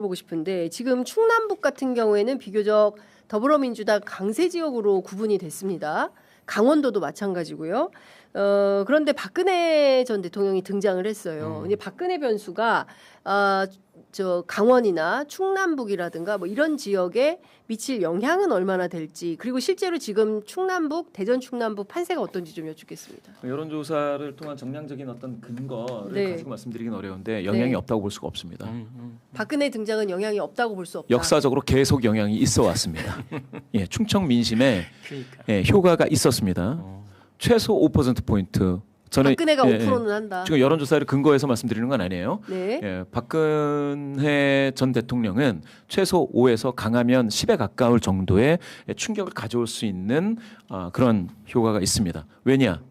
여쭤보고 싶은데 지금 충남북 같은 경우에는 비교적 더불어민주당 강세 지역으로 구분이 됐습니다. 강원도도 마찬가지고요. 그런데 박근혜 전 대통령이 등장을 했어요. 근데 박근혜 변수가 저 강원이나 충남북이라든가 뭐 이런 지역에 미칠 영향은 얼마나 될지, 그리고 실제로 지금 충남북, 대전 충남북 판세가 어떤지 좀 여쭙겠습니다. 여론조사를 통한 정량적인 어떤 근거를 네. 가지고 말씀드리긴 어려운데 영향이 네. 없다고 볼 수가 없습니다. 박근혜 등장은 영향이 없다고 볼 수 없다. 역사적으로 계속 영향이 있어 왔습니다. 예, 충청 민심에 예, 효과가 있었습니다. 최소 5%포인트. 저는 박근혜가 5%는 한다. 지금 여론조사를 근거해서 말씀드리는 건 아니에요. 네. 예, 박근혜 전 대통령은 최소 5에서 강하면 10에 가까울 정도의 충격을 가져올 수 있는 그런 효과가 있습니다. 왜냐?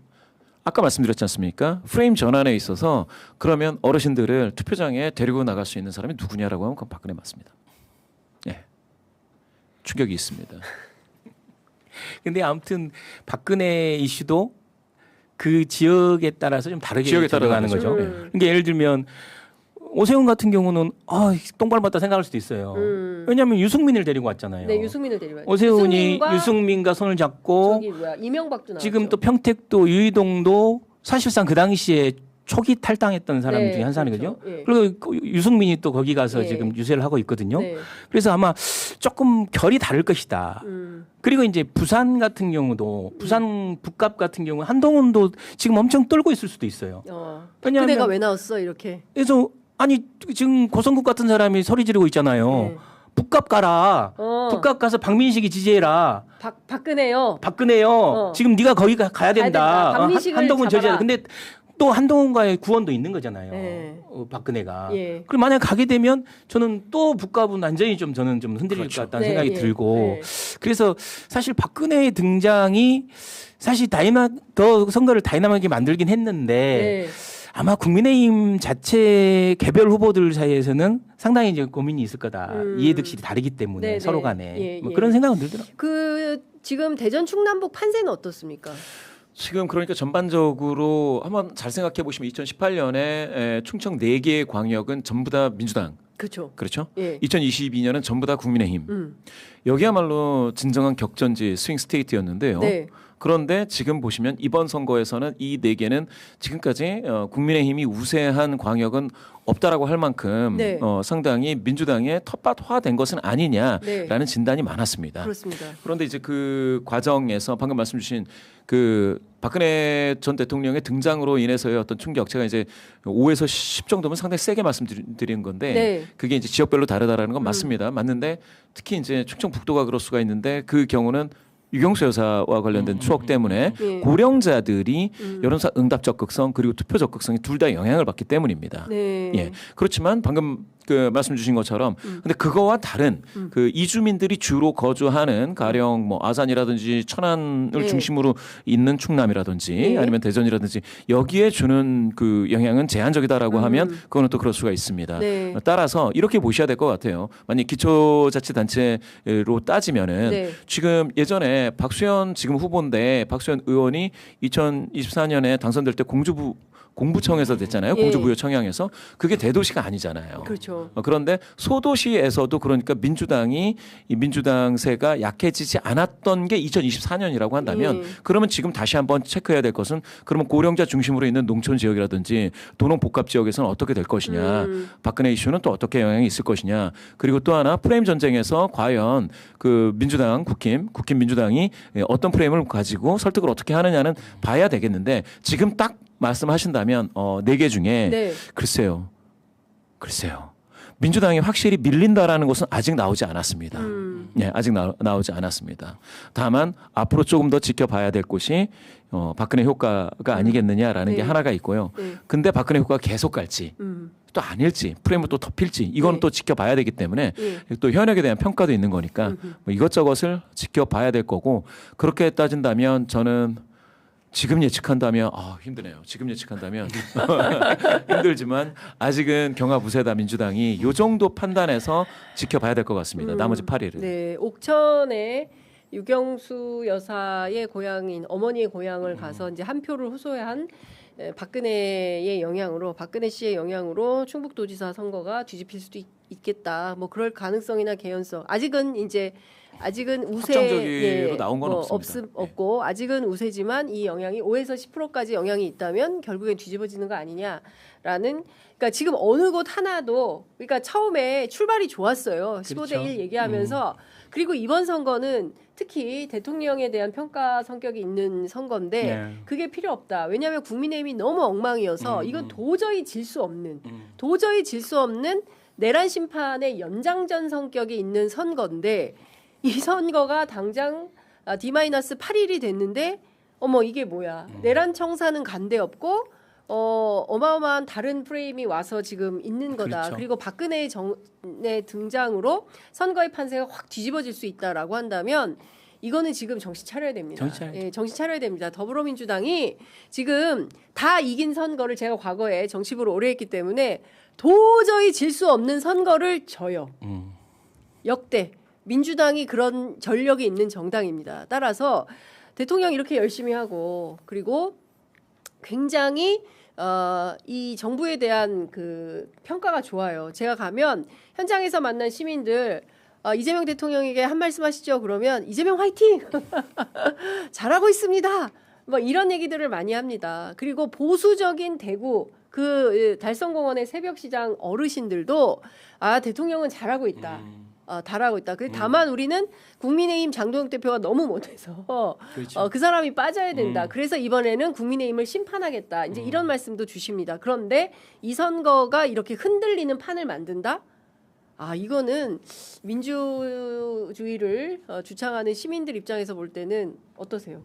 아까 말씀드렸지 않습니까? 프레임 전환에 있어서 그러면 어르신들을 투표장에 데리고 나갈 수 있는 사람이 누구냐라고 하면 그건 박근혜 맞습니다. 예, 충격이 있습니다. 근데 아무튼 박근혜 이슈도 그 지역에 따라서 좀 다르게 지역에 따라 적용하는 다르죠. 거죠. 그러니까 예를 들면 오세훈 같은 경우는 똥 밟았다 생각할 수도 있어요. 왜냐하면 유승민을 데리고 왔잖아요. 네, 유승민을 데리고 왔죠. 오세훈이 유승민과 손을 잡고 저기 뭐야 이명박도 나왔죠. 지금 또 평택도 유이동도 사실상 그 당시에 초기 탈당했던 사람 네, 중에 한 사람이거든요. 그렇죠. 예. 그리고 유승민이 또 거기 가서 예. 지금 유세를 하고 있거든요. 네. 그래서 아마 조금 결이 다를 것이다. 그리고 이제 부산 같은 경우도 부산 북갑 같은 경우 한동훈도 지금 엄청 떨고 있을 수도 있어요. 박근혜가 왜냐하면 왜 나왔어 이렇게? 그래서 아니 지금 고성국 같은 사람이 소리 지르고 있잖아요. 네. 북갑 가라. 북갑 가서 박민식이 지지해라. 박근혜요. 박근혜요. 지금 네가 거기 가야 된다. 박민식을 한동훈 잡아라. 저지해라. 근데 또 한동훈과의 구원도 있는 거잖아요. 네. 박근혜가. 예. 그럼 만약 가게 되면 저는 또 북갑은 완전히 좀 저는 좀 흔들릴 그렇죠. 것 같다는 네, 생각이 예. 들고. 네. 그래서 사실 박근혜의 등장이 사실 더 선거를 다이나믹하게 만들긴 했는데 네. 아마 국민의힘 자체 개별 후보들 사이에서는 상당히 이제 고민이 있을 거다. 이해득실이 다르기 때문에 네, 서로 네. 간에 예, 뭐 예. 그런 생각은 들더라고요. 그 지금 대전 충남북 판세는 어떻습니까? 지금 그러니까 전반적으로 한번 잘 생각해 보시면 2018년에 충청 4개의 광역은 전부 다 민주당. 그렇죠. 그렇죠? 예. 2022년은 전부 다 국민의힘. 여기야말로 진정한 격전지 스윙 스테이트였는데요. 네. 그런데 지금 보시면 이번 선거에서는 이 4개는 지금까지 국민의힘이 우세한 광역은 없다라고 할 만큼 네. 상당히 민주당의 텃밭화된 것은 아니냐라는 네. 진단이 많았습니다. 그렇습니다. 그런데 이제 그 과정에서 방금 말씀 주신 그 박근혜 전 대통령의 등장으로 인해서의 어떤 충격, 제가 이제 5에서 10 정도면 상당히 세게 말씀드린 건데 네. 그게 이제 지역별로 다르다라는 건 맞습니다. 맞는데 특히 이제 충청북도가 그럴 수가 있는데 그 경우는 유경수 여사와 관련된 추억 때문에 예. 고령자들이 여론사 응답 적극성 그리고 투표 적극성이 둘 다 영향을 받기 때문입니다. 네. 예. 그렇지만 방금 그 말씀 주신 것처럼 근데 그거와 다른 그 이주민들이 주로 거주하는 가령 뭐 아산이라든지 천안을 네. 중심으로 있는 충남이라든지 네. 아니면 대전이라든지 여기에 주는 그 영향은 제한적이다라고 하면 그거는 또 그럴 수가 있습니다. 네. 따라서 이렇게 보셔야 될 것 같아요. 만약 기초자치단체로 따지면은 네. 지금 예전에 박수현 지금 후보인데 박수현 의원이 2024년에 당선될 때 공부청에서 됐잖아요. 예. 공주부여 청양에서. 그게 대도시가 아니잖아요. 그렇죠. 그런데 소도시에서도 그러니까 민주당이 이 민주당세가 약해지지 않았던 게 2024년이라고 한다면 그러면 지금 다시 한번 체크해야 될 것은 그러면 고령자 중심으로 있는 농촌 지역이라든지 도농 복합 지역에서는 어떻게 될 것이냐. 박근혜 이슈는 또 어떻게 영향이 있을 것이냐. 그리고 또 하나 프레임 전쟁에서 과연 그 민주당 국힘 민주당이 어떤 프레임을 가지고 설득을 어떻게 하느냐는 봐야 되겠는데 지금 딱 말씀하신다면 4개 중에 네. 글쎄요. 민주당이 확실히 밀린다라는 것은 아직 나오지 않았습니다. 예, 아직 나오지 않았습니다. 다만 앞으로 조금 더 지켜봐야 될 곳이 박근혜 효과가 아니겠느냐라는 네. 게 하나가 있고요. 네. 근데 박근혜 효과가 계속 갈지 또 아닐지 프레임을 또 덮일지 이건 네. 또 지켜봐야 되기 때문에 네. 또 현역에 대한 평가도 있는 거니까 뭐 이것저것을 지켜봐야 될 거고 그렇게 따진다면 저는 지금 예측한다면 힘드네요. 지금 예측한다면 힘들지만 아직은 경하부세다 민주당이 요 정도 판단해서 지켜봐야 될 것 같습니다. 나머지 8일은. 네, 옥천에 유경수 여사의 고향인 어머니의 고향을 가서 이제 한 표를 호소한 박근혜 씨의 영향으로 충북도지사 선거가 뒤집힐 수도 있겠다. 뭐 그럴 가능성이나 개연성. 아직은 우세 확정적으로 나온 건 없습니다. 없고 아직은 우세지만 이 영향이 5에서 10%까지 영향이 있다면 결국엔 뒤집어지는 거 아니냐라는. 그러니까 지금 어느 곳 하나도 그러니까 처음에 출발이 좋았어요. 15대 1 얘기하면서 그리고 이번 선거는 특히 대통령에 대한 평가 성격이 있는 선거인데 네. 그게 필요 없다. 왜냐하면 국민의힘이 너무 엉망이어서 이건 도저히 질 수 없는 내란 심판의 연장전 성격이 있는 선거인데 이 선거가 당장 D-8일이 됐는데 어머 이게 뭐야. 내란 청사는 간데 없고 어마어마한 다른 프레임이 와서 지금 있는 거다. 그렇죠. 그리고 박근혜의 등장으로 선거의 판세가 확 뒤집어질 수 있다라고 한다면 이거는 지금 정신 차려야 됩니다. 정신 차려야 됩니다. 더불어민주당이 지금 다 이긴 선거를 제가 과거에 정치부를 오래 했기 때문에 도저히 질 수 없는 선거를 져요. 역대 민주당이 그런 전력이 있는 정당입니다. 따라서 대통령 이렇게 열심히 하고 그리고 굉장히 이 정부에 대한 그 평가가 좋아요. 제가 가면 현장에서 만난 시민들 이재명 대통령에게 한 말씀 하시죠. 그러면 이재명 화이팅! 잘하고 있습니다. 뭐 이런 얘기들을 많이 합니다. 그리고 보수적인 대구 그 달성공원의 새벽시장 어르신들도 대통령은 잘하고 있다. 잘하고 있다. 다만 우리는 국민의힘 장동혁 대표가 너무 못해서 그렇죠. 그 사람이 빠져야 된다. 그래서 이번에는 국민의힘을 심판하겠다. 이제 이런 말씀도 주십니다. 그런데 이 선거가 이렇게 흔들리는 판을 만든다? 이거는 민주주의를 주창하는 시민들 입장에서 볼 때는 어떠세요?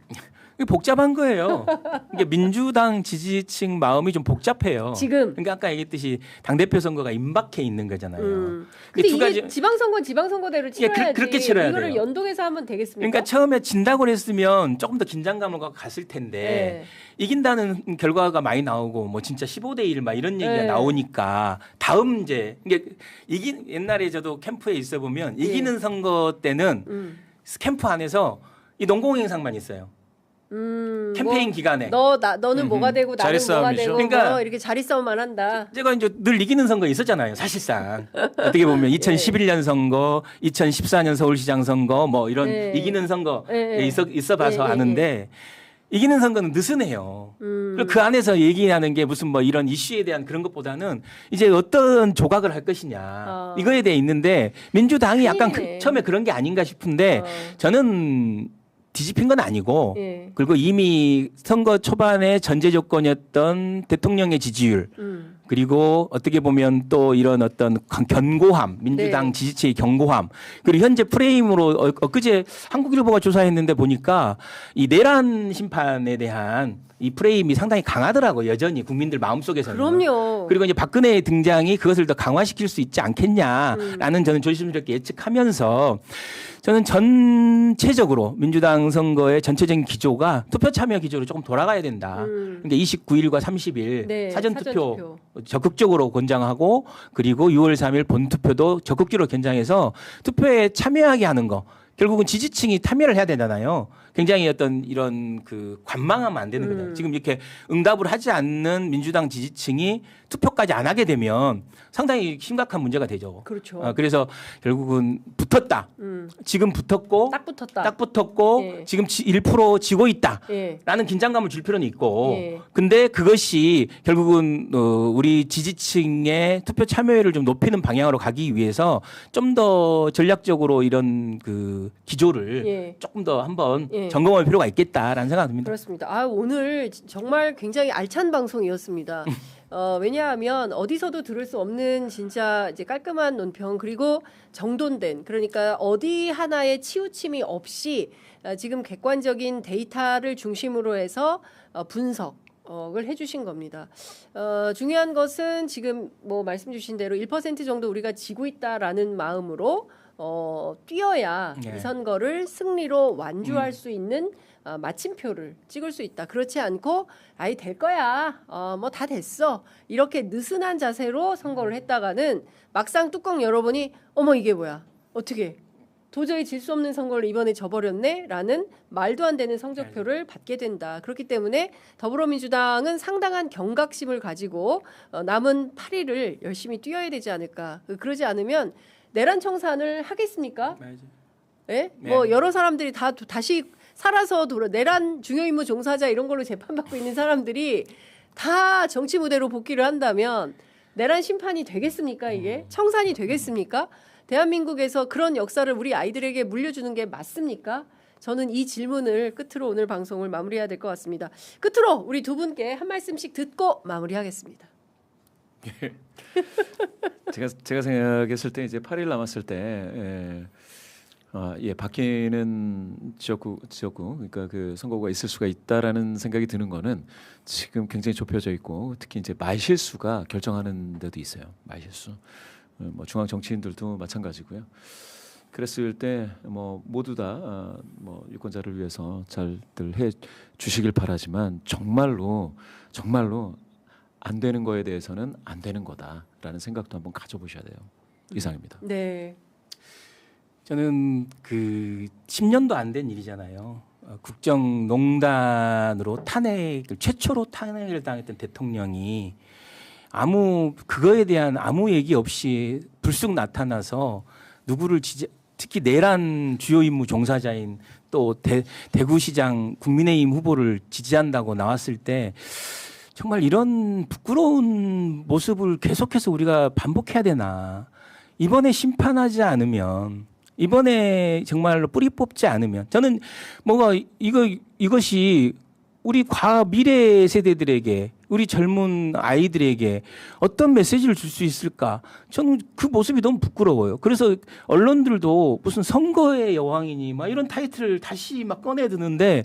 이게 복잡한 거예요. 이게 민주당 지지층 마음이 좀 복잡해요. 지금. 그러니까 아까 얘기했듯이 당대표 선거가 임박해 있는 거잖아요. 근데 두 이게 가지- 지방선거는 지방선거대로 치러야지. 그렇게 치러야 이거를 돼요. 연동해서 하면 되겠습니까? 그러니까 처음에 진다고 했으면 조금 더 긴장감을 갖고 갔을 텐데 이긴다는 결과가 많이 나오고 뭐 진짜 15대 1 막 이런 얘기가 네. 나오니까 다음 이제 이게 옛날에 저도 캠프에 있어 보면 이기는 선거 때는 캠프 안에서 이 농공행상만 있어요. 캠페인 기간에. 너는 뭐가 되고 나는 자리 뭐가 싸움이죠. 되고 그러니까 뭐 이렇게 자리 싸움만 한다. 제가 이제 늘 이기는 선거 있었잖아요, 사실상. 어떻게 보면 2011년 선거, 2014년 서울시장 선거, 뭐 이런 네. 이기는 선거 네. 있어 봐서 네. 아는데 이기는 선거는 느슨해요. 그리고 그 안에서 얘기하는 게 무슨 뭐 이런 이슈에 대한 그런 것보다는 이제 어떤 조각을 할 것이냐 이거에 대해 있는데 민주당이 약간 큰일이네. 처음에 그런 게 아닌가 싶은데 저는 뒤집힌 건 아니고 예. 그리고 이미 선거 초반에 전제 조건이었던 대통령의 지지율 그리고 어떻게 보면 또 이런 어떤 견고함 민주당 네. 지지체의 견고함 그리고 현재 프레임으로 엊그제 한국일보가 조사했는데 보니까 이 내란 심판에 대한 이 프레임이 상당히 강하더라고요. 여전히 국민들 마음속에서는. 그럼요. 그리고 이제 박근혜의 등장이 그것을 더 강화시킬 수 있지 않겠냐라는 저는 조심스럽게 예측하면서 저는 전체적으로 민주당 선거의 전체적인 기조가 투표 참여 기조로 조금 돌아가야 된다. 그러니까 29일과 30일 네, 사전 투표 사전투표. 적극적으로 권장하고 그리고 6월 3일 본투표도 적극적으로 권장해서 투표에 참여하게 하는 거. 결국은 지지층이 참여를 해야 되잖아요. 굉장히 어떤 이런 그 관망하면 안 되는 거죠. 지금 이렇게 응답을 하지 않는 민주당 지지층이 투표까지 안 하게 되면 상당히 심각한 문제가 되죠. 그렇죠. 그래서 결국은 붙었다. 지금 붙었고 딱 붙었다. 예. 지금 1% 지고 있다. 예. 라는 긴장감을 줄 필요는 있고 예. 근데 그것이 결국은 우리 지지층의 투표 참여율을 좀 높이는 방향으로 가기 위해서 좀 더 전략적으로 이런 그 기조를 예. 조금 더 한번 예. 점검할 필요가 있겠다라는 생각이 듭니다. 그렇습니다. 오늘 정말 굉장히 알찬 방송이었습니다. 왜냐하면 어디서도 들을 수 없는 진짜 이제 깔끔한 논평 그리고 정돈된 그러니까 어디 하나의 치우침이 없이 지금 객관적인 데이터를 중심으로 해서 분석을 해주신 겁니다. 중요한 것은 지금 뭐 말씀 주신 대로 1% 정도 우리가 지고 있다라는 마음으로 뛰어야 네. 이 선거를 승리로 완주할 수 있는 마침표를 찍을 수 있다. 그렇지 않고 아이 될 거야. 뭐 다 됐어. 이렇게 느슨한 자세로 선거를 했다가는 막상 뚜껑 열어보니 어머 이게 뭐야? 어떻게 도저히 질 수 없는 선거를 이번에 져버렸네라는 말도 안 되는 성적표를 받게 된다. 그렇기 때문에 더불어민주당은 상당한 경각심을 가지고 남은 8일을 열심히 뛰어야 되지 않을까. 그러지 않으면 내란 청산을 하겠습니까? 예? 뭐 여러 사람들이 다시 살아서 내란 중요임무 종사자 이런 걸로 재판받고 있는 사람들이 다 정치 무대로 복귀를 한다면 내란 심판이 되겠습니까? 이게 청산이 되겠습니까? 대한민국에서 그런 역사를 우리 아이들에게 물려주는 게 맞습니까? 저는 이 질문을 끝으로 오늘 방송을 마무리해야 될 것 같습니다. 끝으로 우리 두 분께 한 말씀씩 듣고 마무리하겠습니다. 제가 생각했을 때 이제 8일 남았을 때 바뀌는 지역구 그러니까 그 선거구가 있을 수가 있다라는 생각이 드는 거는 지금 굉장히 좁혀져 있고 특히 이제 말실수가 결정하는 데도 있어요. 말실수. 뭐 중앙 정치인들도 마찬가지고요. 그랬을 때 뭐 모두 다 뭐 유권자를 위해서 잘들 해 주시길 바라지만 정말로 안 되는 거에 대해서는 안 되는 거다라는 생각도 한번 가져보셔야 돼요. 이상입니다. 네. 저는 그 10년도 안 된 일이잖아요. 국정농단으로 최초로 탄핵을 당했던 대통령이 그거에 대한 아무 얘기 없이 불쑥 나타나서 누구를 특히 내란 주요 임무 종사자인 또 대구시장 국민의힘 후보를 지지한다고 나왔을 때 정말 이런 부끄러운 모습을 계속해서 우리가 반복해야 되나. 이번에 심판하지 않으면 이번에 정말로 뿌리 뽑지 않으면 저는 이것이 우리 미래 세대들에게 우리 젊은 아이들에게 어떤 메시지를 줄 수 있을까? 저는 그 모습이 너무 부끄러워요. 그래서 언론들도 무슨 선거의 여왕이니 막 이런 타이틀을 다시 막 꺼내드는데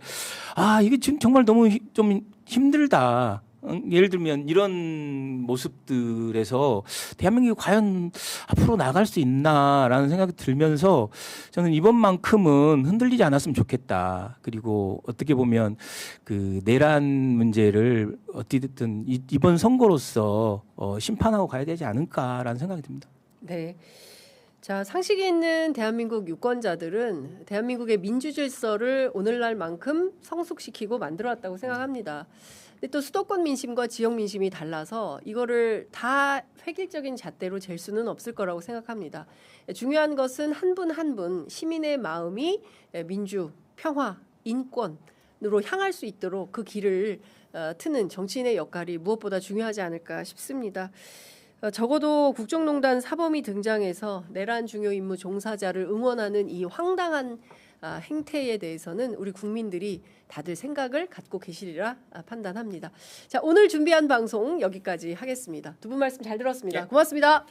이게 지금 정말 너무 좀 힘들다. 예를 들면 이런 모습들에서 대한민국이 과연 앞으로 나갈 수 있나라는 생각이 들면서 저는 이번만큼은 흔들리지 않았으면 좋겠다. 그리고 어떻게 보면 그 내란 문제를 어찌됐든 이번 선거로서 심판하고 가야 되지 않을까라는 생각이 듭니다. 네. 자, 상식이 있는 대한민국 유권자들은 대한민국의 민주질서를 오늘날만큼 성숙시키고 만들어왔다고 생각합니다. 근데 또 수도권 민심과 지역 민심이 달라서 이거를 다 획일적인 잣대로 잴 수는 없을 거라고 생각합니다. 중요한 것은 한 분 한 분 시민의 마음이 민주, 평화, 인권으로 향할 수 있도록 그 길을 트는 정치인의 역할이 무엇보다 중요하지 않을까 싶습니다. 적어도 국정농단 사범이 등장해서 내란 중요 임무 종사자를 응원하는 이 황당한 행태에 대해서는 우리 국민들이 다들 생각을 갖고 계시리라 판단합니다. 자, 오늘 준비한 방송 여기까지 하겠습니다. 두 분 말씀 잘 들었습니다. 고맙습니다.